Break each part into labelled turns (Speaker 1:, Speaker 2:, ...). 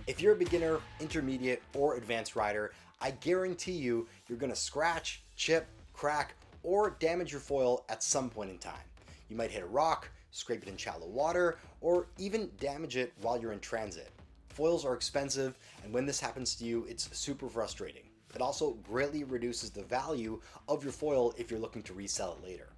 Speaker 1: If you're a beginner, intermediate, or advanced rider, I guarantee you're going to scratch, chip, crack, or damage your foil at some point in time. You might hit a rock, scrape it in shallow water, or even damage it while you're in transit. Foils are expensive, and when this happens to you, it's super frustrating. It also greatly reduces the value of your foil if you're looking to resell it later.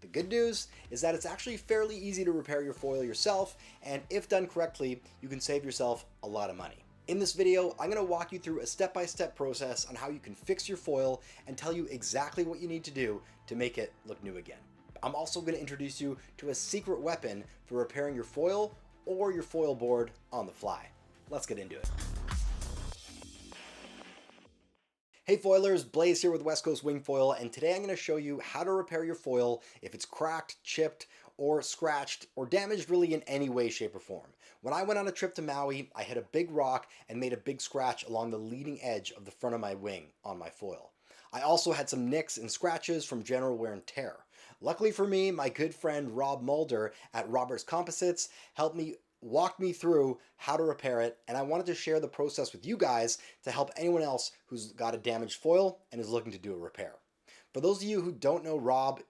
Speaker 1: The good news is that it's actually fairly easy to repair your foil yourself, and if done correctly, you can save yourself a lot of money. In this video, I'm going to walk you through a step-by-step process on how you can fix your foil and tell you exactly what you need to do to make it look new again. I'm also going to introduce you to a secret weapon for repairing your foil or your foil board on the fly. Let's get into it. Hey foilers, Blaise here with West Coast Wing Foil, and today I'm going to show you how to repair your foil if it's cracked, chipped, or scratched, or damaged really in any way, shape, or form. When I went on a trip to Maui, I hit a big rock and made a big scratch along the leading edge of the front of my wing on my foil. I also had some nicks and scratches from general wear and tear. Luckily for me, my good friend Rob Mulder at Robert's Composites walked me through how to repair it, and I wanted to share the process with you guys to help anyone else who's got a damaged foil and is looking to do a repair. For those of you who don't know Rob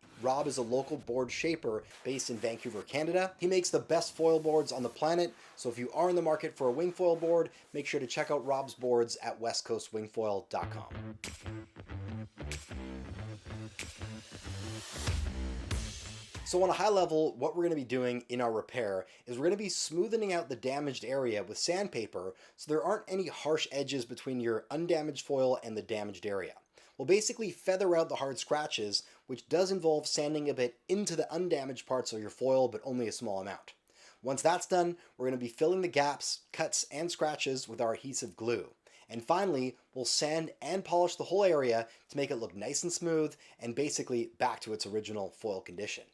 Speaker 1: is a local board shaper based in Vancouver, Canada. He makes the best foil boards on the planet, so if you are in the market for a wing foil board, make sure to check out Rob's boards at westcoastwingfoil.com. So on a high level, what we're going to be doing in our repair is we're going to be smoothing out the damaged area with sandpaper so there aren't any harsh edges between your undamaged foil and the damaged area. We'll basically feather out the hard scratches, which does involve sanding a bit into the undamaged parts of your foil, but only a small amount. Once that's done, we're going to be filling the gaps, cuts, and scratches with our adhesive glue. And finally, we'll sand and polish the whole area to make it look nice and smooth and basically back to its original foil condition.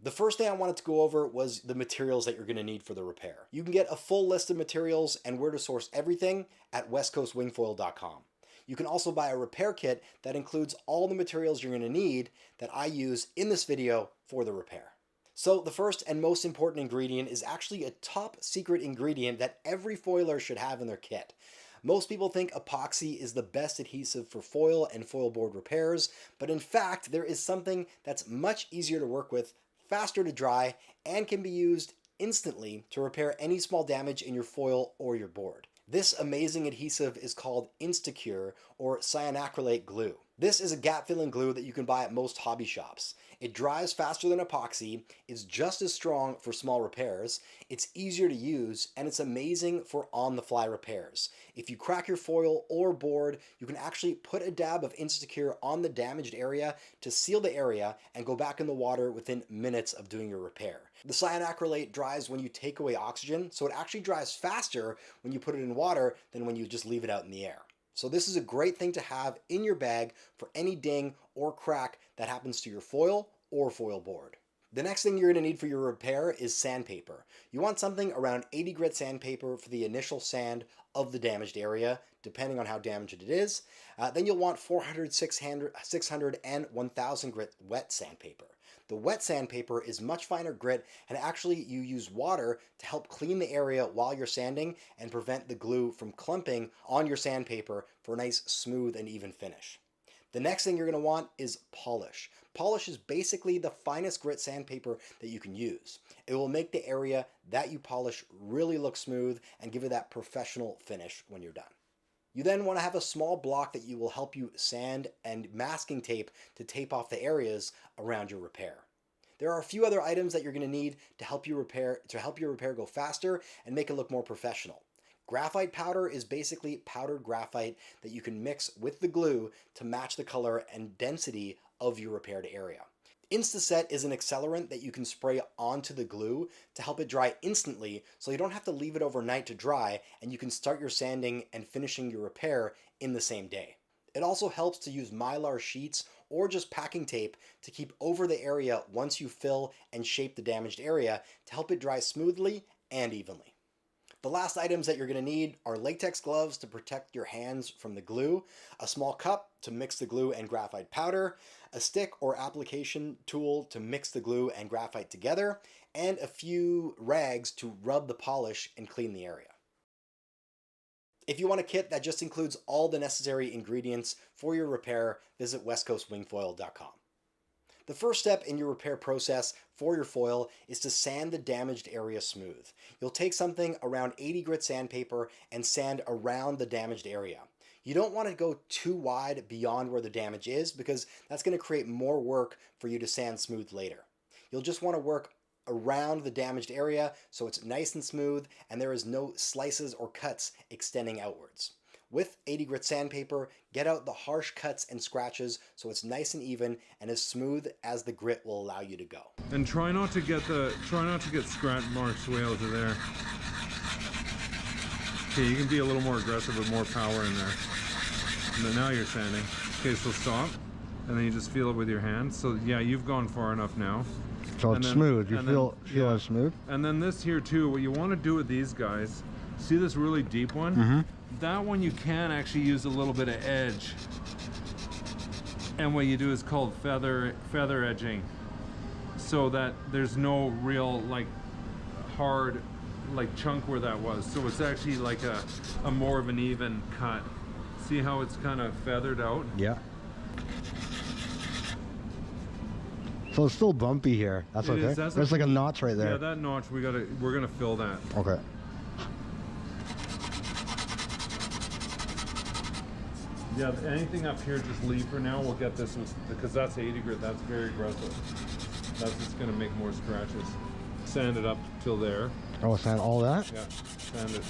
Speaker 1: The first thing I wanted to go over was the materials that you're going to need for the repair. You can get a full list of materials and where to source everything at westcoastwingfoil.com. You can also buy a repair kit that includes all the materials you're going to need that I use in this video for the repair. So the first and most important ingredient is actually a top secret ingredient that every foiler should have in their kit. Most people think epoxy is the best adhesive for foil and foil board repairs, but in fact there is something that's much easier to work with, faster to dry, and can be used instantly to repair any small damage in your foil or your board. This amazing adhesive is called Instacure or cyanacrylate glue. This is a gap-filling glue that you can buy at most hobby shops. It dries faster than epoxy, is just as strong for small repairs, it's easier to use, and it's amazing for on-the-fly repairs. If you crack your foil or board, you can actually put a dab of Instacure on the damaged area to seal the area and go back in the water within minutes of doing your repair. The cyanacrylate dries when you take away oxygen, so it actually dries faster when you put it in water than when you just leave it out in the air. So this is a great thing to have in your bag for any ding or crack that happens to your foil or foil board. The next thing you're going to need for your repair is sandpaper. You want something around 80 grit sandpaper for the initial sand of the damaged area, depending on how damaged it is. Then you'll want 400, 600, and 1000 grit wet sandpaper. The wet sandpaper is much finer grit, and actually you use water to help clean the area while you're sanding and prevent the glue from clumping on your sandpaper for a nice smooth and even finish. The next thing you're going to want is polish. Polish is basically the finest grit sandpaper that you can use. It will make the area that you polish really look smooth and give it that professional finish when you're done. You then want to have a small block that will help you sand and masking tape to tape off the areas around your repair. There are a few other items that you're going to need to help your repair go faster and make it look more professional. Graphite powder is basically powdered graphite that you can mix with the glue to match the color and density of your repaired area. Instaset is an accelerant that you can spray onto the glue to help it dry instantly, so you don't have to leave it overnight to dry, and you can start your sanding and finishing your repair in the same day. It also helps to use mylar sheets or just packing tape to keep over the area once you fill and shape the damaged area to help it dry smoothly and evenly. The last items that you're going to need are latex gloves to protect your hands from the glue, a small cup to mix the glue and graphite powder, a stick or application tool to mix the glue and graphite together, and a few rags to rub the polish and clean the area. If you want a kit that just includes all the necessary ingredients for your repair, visit westcoastwingfoil.com. The first step in your repair process for your foil is to sand the damaged area smooth. You'll take something around 80 grit sandpaper and sand around the damaged area. You don't want to go too wide beyond where the damage is because that's going to create more work for you to sand smooth later. You'll just want to work around the damaged area so it's nice and smooth and there is no slices or cuts extending outwards. With 80 grit sandpaper, get out the harsh cuts and scratches so it's nice and even and as smooth as the grit will allow you to go.
Speaker 2: And try not to get scratch marks way out to there. Okay, you can be a little more aggressive with more power in there. And now you're sanding. Okay, so stop, and then you just feel it with your hand. So yeah, you've gone far enough now.
Speaker 3: So it's smooth. You feel it's smooth.
Speaker 2: And then this here too, what you want to do with these guys, see this really deep one?
Speaker 3: Mm-hmm.
Speaker 2: That one you can actually use a little bit of edge. And what you do is called feather edging. So that there's no real like hard like chunk where that was. So it's actually like a more of an even cut. See how it's kind of feathered out?
Speaker 3: Yeah. So it's still bumpy here. That's okay. There's like a notch right there.
Speaker 2: Yeah, that notch we're gonna fill that.
Speaker 3: Okay.
Speaker 2: Yeah, anything up here just leave for now. We'll get this because that's 80 grit. That's very aggressive. That's just gonna make more scratches. Sand it up till there.
Speaker 3: Oh, sand all that?
Speaker 2: Yeah, sand it.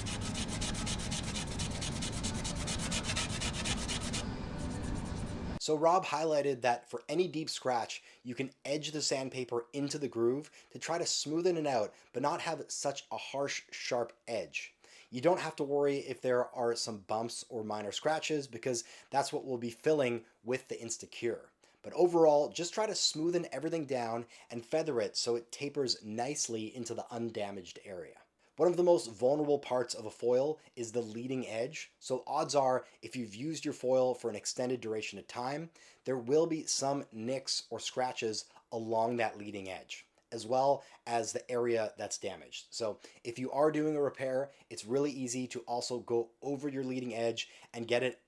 Speaker 1: So Rob highlighted that for any deep scratch, you can edge the sandpaper into the groove to try to smoothen it out, but not have such a harsh, sharp edge. You don't have to worry if there are some bumps or minor scratches because that's what we'll be filling with the Insta-Cure. But overall, just try to smoothen everything down and feather it so it tapers nicely into the undamaged area. One of the most vulnerable parts of a foil is the leading edge, so odds are if you've used your foil for an extended duration of time, there will be some nicks or scratches along that leading edge, as well as the area that's damaged. So if you are doing a repair, it's really easy to also go over your leading edge and get it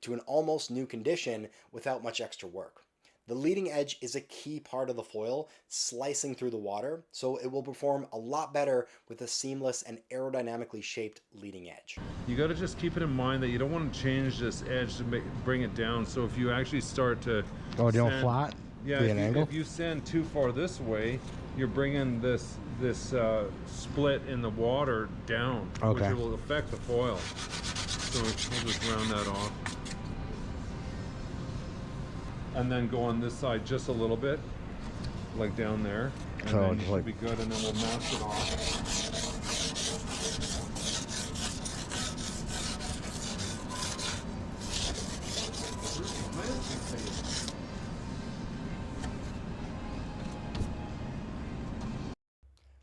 Speaker 1: to an almost new condition without much extra work. The leading edge is a key part of the foil, slicing through the water, so it will perform a lot better with a seamless and aerodynamically shaped leading edge.
Speaker 2: You got to just keep it in mind that you don't want to change this edge to bring it down. So if you actually start to
Speaker 3: do you want flat?
Speaker 2: Yeah, if you sand too far this way, you're bringing this split in the water down, which will affect the foil. So we'll just round that off. And then go on this side just a little bit, like down there. And
Speaker 3: so
Speaker 2: then it should be good, and then we'll mask it off.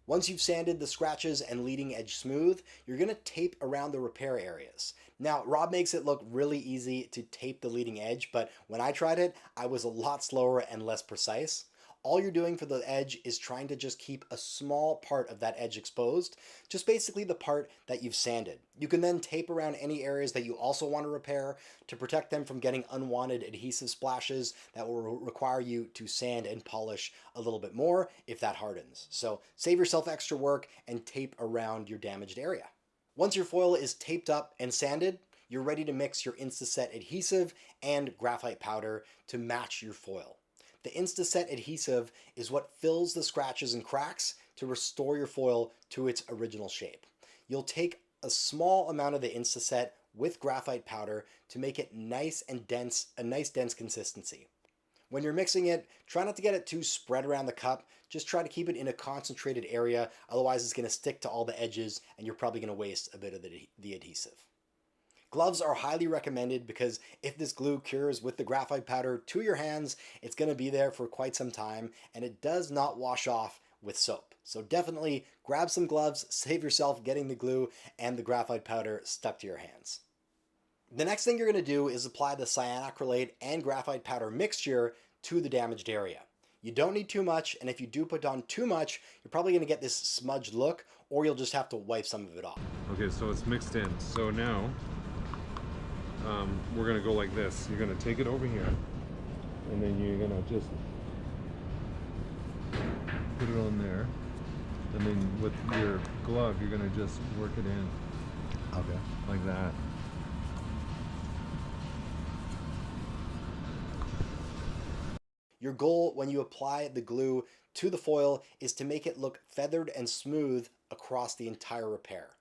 Speaker 1: Once you've sanded the scratches and leading edge smooth, you're going to tape around the repair areas. Now, Rob makes it look really easy to tape the leading edge, but when I tried it, I was a lot slower and less precise. All you're doing for the edge is trying to just keep a small part of that edge exposed, just basically the part that you've sanded. You can then tape around any areas that you also want to repair to protect them from getting unwanted adhesive splashes that will require you to sand and polish a little bit more if that hardens. So save yourself extra work and tape around your damaged area. Once your foil is taped up and sanded, you're ready to mix your Instaset adhesive and graphite powder to match your foil. The Instaset adhesive is what fills the scratches and cracks to restore your foil to its original shape. You'll take a small amount of the Instaset with graphite powder to make it nice and dense, a nice dense consistency. When you're mixing it, try not to get it too spread around the cup. Just try to keep it in a concentrated area, otherwise it's going to stick to all the edges and you're probably going to waste a bit of the adhesive. Gloves are highly recommended because if this glue cures with the graphite powder to your hands, it's going to be there for quite some time and it does not wash off with soap. So definitely grab some gloves, save yourself getting the glue and the graphite powder stuck to your hands. The next thing you're going to do is apply the cyanacrylate and graphite powder mixture to the damaged area. You don't need too much, and if you do put on too much, you're probably going to get this smudged look, or you'll just have to wipe some of it off.
Speaker 2: Okay, so it's mixed in. So now we're going to go like this. You're going to take it over here, and then you're going to just put it on there, and then with your glove, you're going to just work it in.
Speaker 3: Okay.
Speaker 2: Like that.
Speaker 1: Your goal when you apply the glue to the foil is to make it look feathered and smooth across the entire repair.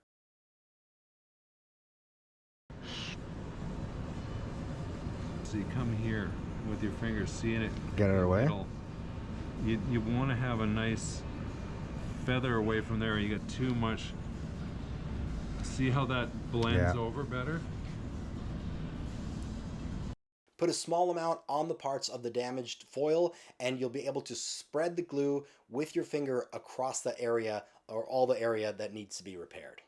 Speaker 2: So you come here with your fingers, seeing it
Speaker 3: Get it away?
Speaker 2: You want to have a nice feather away from there. You got too much. See how that blends over better?
Speaker 1: Put a small amount on the parts of the damaged foil and you'll be able to spread the glue with your finger across the area or all the area that needs to be repaired.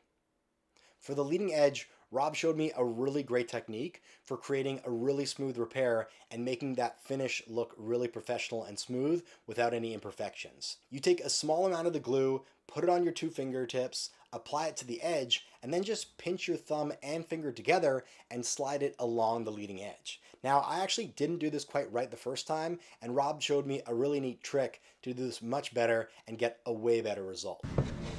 Speaker 1: For the leading edge, Rob showed me a really great technique for creating a really smooth repair and making that finish look really professional and smooth without any imperfections. You take a small amount of the glue, put it on your two fingertips, apply it to the edge, and then just pinch your thumb and finger together and slide it along the leading edge. Now, I actually didn't do this quite right the first time, and Rob showed me a really neat trick to do this much better and get a way better result.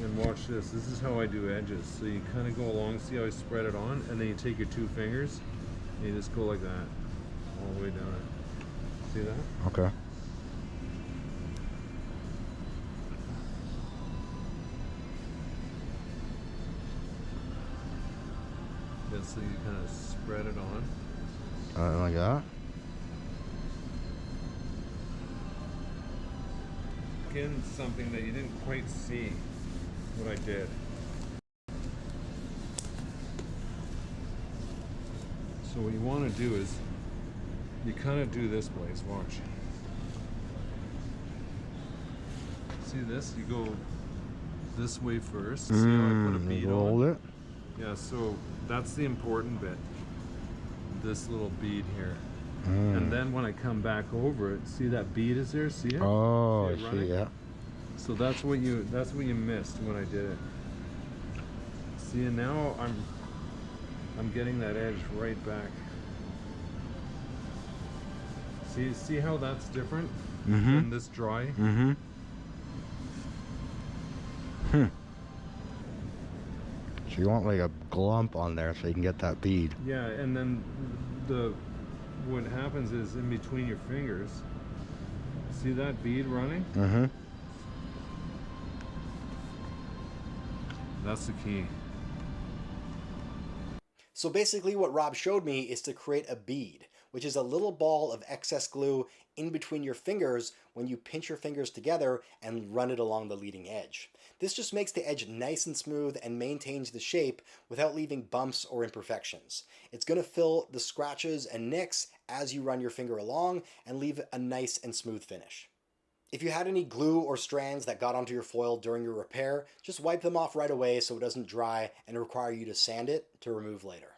Speaker 2: And watch this. This is how I do edges. So you kind of go along, see how I spread it on, and then you take your two fingers, and you just go like that, all the way down it. See that?
Speaker 3: Okay.
Speaker 2: Yeah, so you kind of spread it on.
Speaker 3: Like that?
Speaker 2: In something that you didn't quite see what I did. So what you want to do is you kind of do this, Blaise. Watch. See this? You go this way first. See how I put a bead
Speaker 3: hold
Speaker 2: on?
Speaker 3: it.
Speaker 2: Yeah, so that's the important bit. This little bead here. And then when I come back over it, see that bead is there? See it?
Speaker 3: Oh,
Speaker 2: see it
Speaker 3: I see, yeah.
Speaker 2: So that's what you missed when I did it. See, and now I'm getting that edge right back. See how that's different than this dry?
Speaker 3: So you want like a glump on there so you can get that bead.
Speaker 2: Yeah, and then what happens is in between your fingers, see that bead running? That's the key.
Speaker 1: So basically what Rob showed me is to create a bead, which is a little ball of excess glue in between your fingers when you pinch your fingers together and run it along the leading edge. This just makes the edge nice and smooth and maintains the shape without leaving bumps or imperfections. It's going to fill the scratches and nicks as you run your finger along and leave a nice and smooth finish. If you had any glue or strands that got onto your foil during your repair, just wipe them off right away so it doesn't dry and require you to sand it to remove later.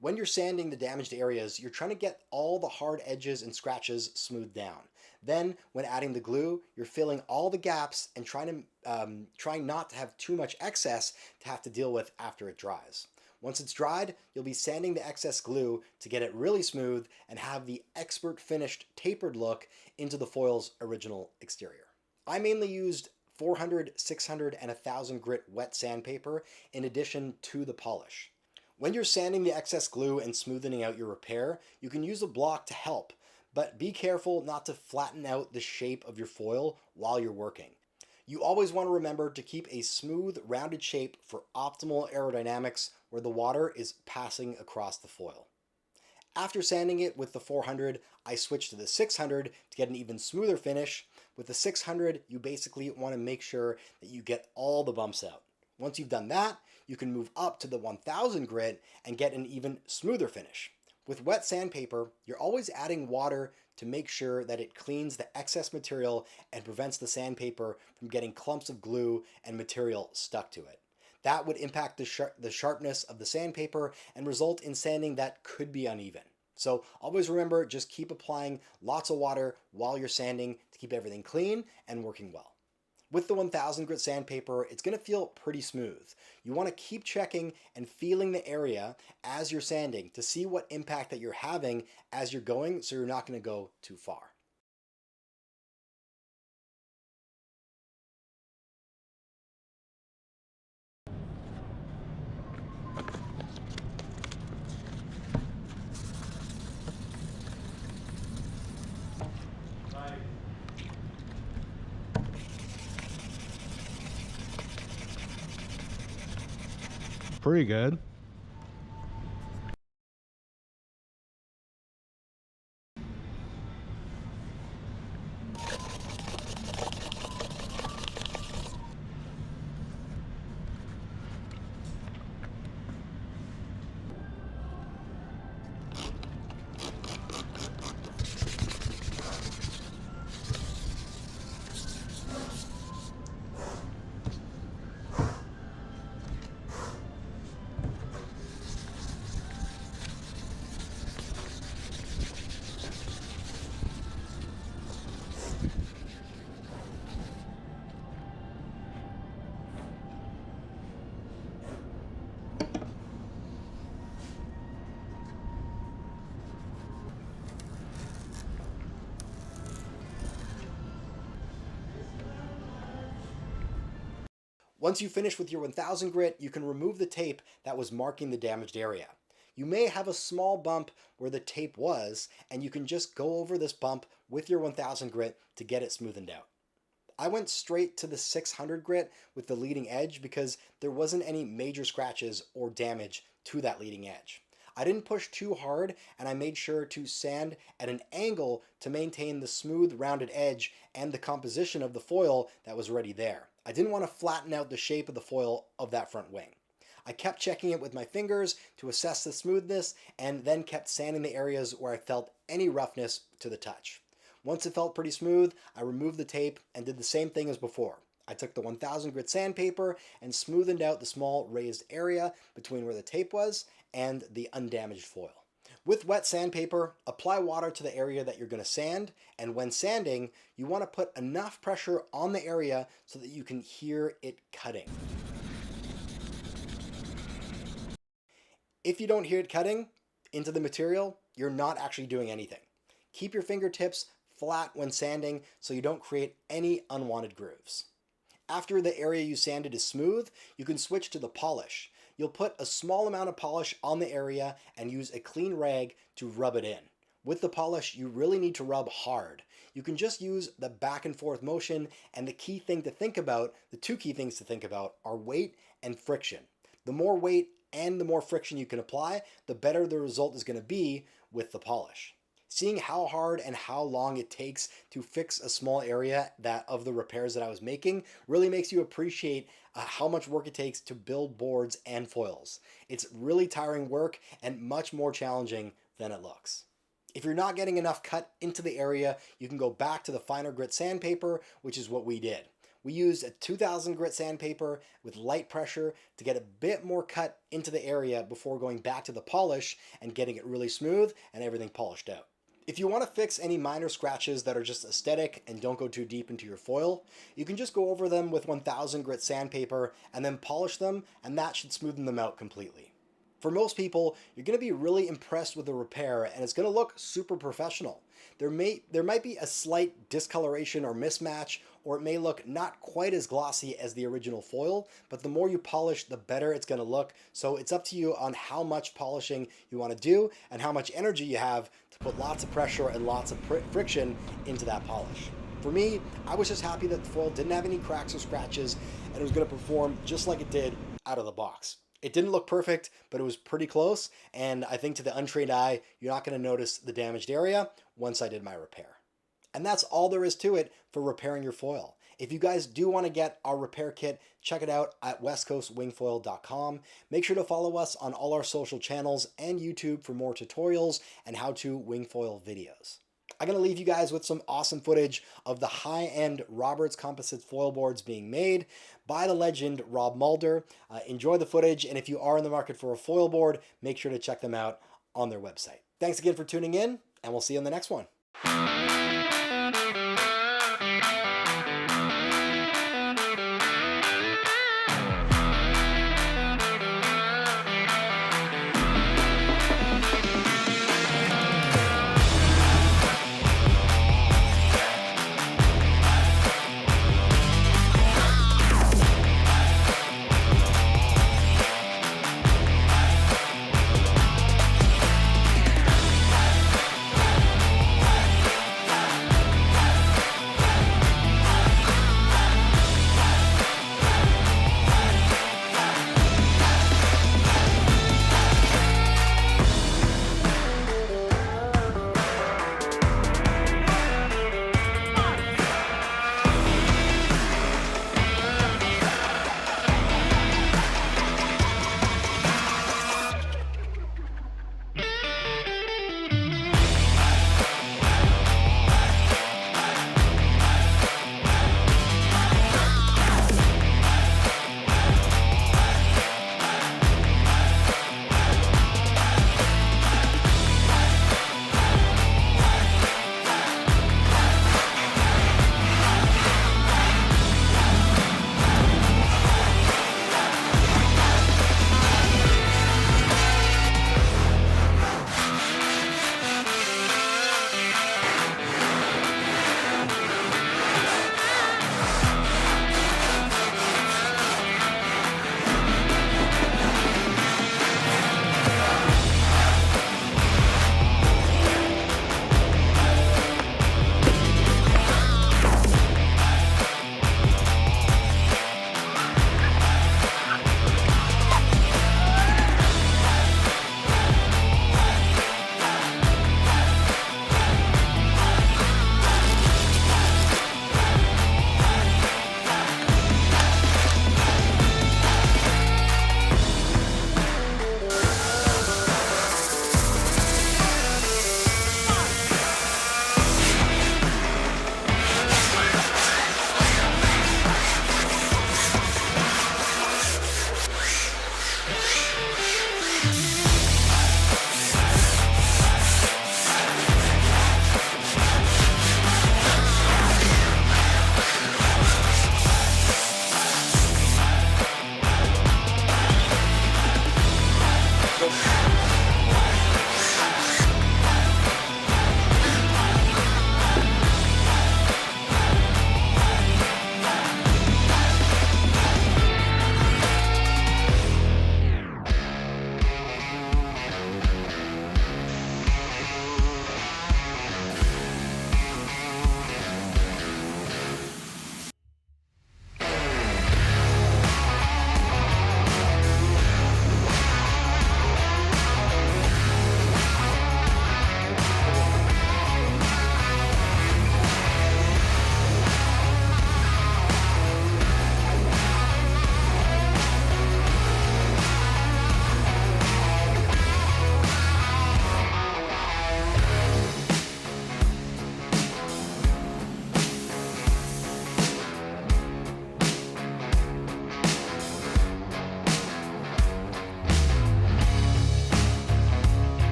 Speaker 1: When you're sanding the damaged areas, you're trying to get all the hard edges and scratches smoothed down. Then, when adding the glue, you're filling all the gaps and trying not to have too much excess to have to deal with after it dries. Once it's dried, you'll be sanding the excess glue to get it really smooth and have the expert finished tapered look into the foil's original exterior. I mainly used 400, 600, and 1000 grit wet sandpaper in addition to the polish. When you're sanding the excess glue and smoothing out your repair, you can use a block to help, but be careful not to flatten out the shape of your foil while you're working. You always want to remember to keep a smooth, rounded shape for optimal aerodynamics where the water is passing across the foil. After sanding it with the 400, I switched to the 600 to get an even smoother finish. With the 600, you basically want to make sure that you get all the bumps out. Once you've done that, you can move up to the 1000 grit and get an even smoother finish. With wet sandpaper, you're always adding water to make sure that it cleans the excess material and prevents the sandpaper from getting clumps of glue and material stuck to it. That would impact the sharpness of the sandpaper and result in sanding that could be uneven. So always remember, just keep applying lots of water while you're sanding to keep everything clean and working well. With the 1000 grit sandpaper, it's going to feel pretty smooth. You want to keep checking and feeling the area as you're sanding to see what impact that you're having as you're going, so you're not going to go too far.
Speaker 3: Pretty good.
Speaker 1: Once you finish with your 1000 grit, you can remove the tape that was marking the damaged area. You may have a small bump where the tape was, and you can just go over this bump with your 1000 grit to get it smoothened out. I went straight to the 600 grit with the leading edge because there wasn't any major scratches or damage to that leading edge. I didn't push too hard, and I made sure to sand at an angle to maintain the smooth rounded edge and the composition of the foil that was already there. I didn't want to flatten out the shape of the foil of that front wing. I kept checking it with my fingers to assess the smoothness and then kept sanding the areas where I felt any roughness to the touch. Once it felt pretty smooth, I removed the tape and did the same thing as before. I took the 1000 grit sandpaper and smoothened out the small raised area between where the tape was and the undamaged foil. With wet sandpaper, apply water to the area that you're going to sand, and when sanding, you want to put enough pressure on the area so that you can hear it cutting. If you don't hear it cutting into the material, you're not actually doing anything. Keep your fingertips flat when sanding so you don't create any unwanted grooves. After the area you sanded is smooth, you can switch to the polish. You'll put a small amount of polish on the area and use a clean rag to rub it in. With the polish, you really need to rub hard. You can just use the back and forth motion, and the two key things to think about are weight and friction. The more weight and the more friction you can apply, the better the result is going to be with the polish. Seeing how hard and how long it takes to fix a small area of the repairs that I was making really makes you appreciate how much work it takes to build boards and foils. It's really tiring work and much more challenging than it looks. If you're not getting enough cut into the area, you can go back to the finer grit sandpaper, which is what we did. We used a 2000 grit sandpaper with light pressure to get a bit more cut into the area before going back to the polish and getting it really smooth and everything polished out. If you want to fix any minor scratches that are just aesthetic and don't go too deep into your foil, you can just go over them with 1000 grit sandpaper and then polish them, and that should smoothen them out completely. For most people, you're going to be really impressed with the repair, and it's going to look super professional. There might be a slight discoloration or mismatch, or it may look not quite as glossy as the original foil, but the more you polish, the better it's going to look. So it's up to you on how much polishing you want to do and how much energy you have to put lots of pressure and lots of friction into that polish. For me, I was just happy that the foil didn't have any cracks or scratches and it was going to perform just like it did out of the box. It didn't look perfect, but it was pretty close, and I think to the untrained eye, you're not going to notice the damaged area once I did my repair. And that's all there is to it for repairing your foil. If you guys do want to get our repair kit, check it out at westcoastwingfoil.com. Make sure to follow us on all our social channels and YouTube for more tutorials and how-to wingfoil videos. I'm going to leave you guys with some awesome footage of the high-end Roberts Composites foil boards being made by the legend Rob Mulder. Enjoy the footage, and if you are in the market for a foil board, make sure to check them out on their website. Thanks again for tuning in, and we'll see you on the next one.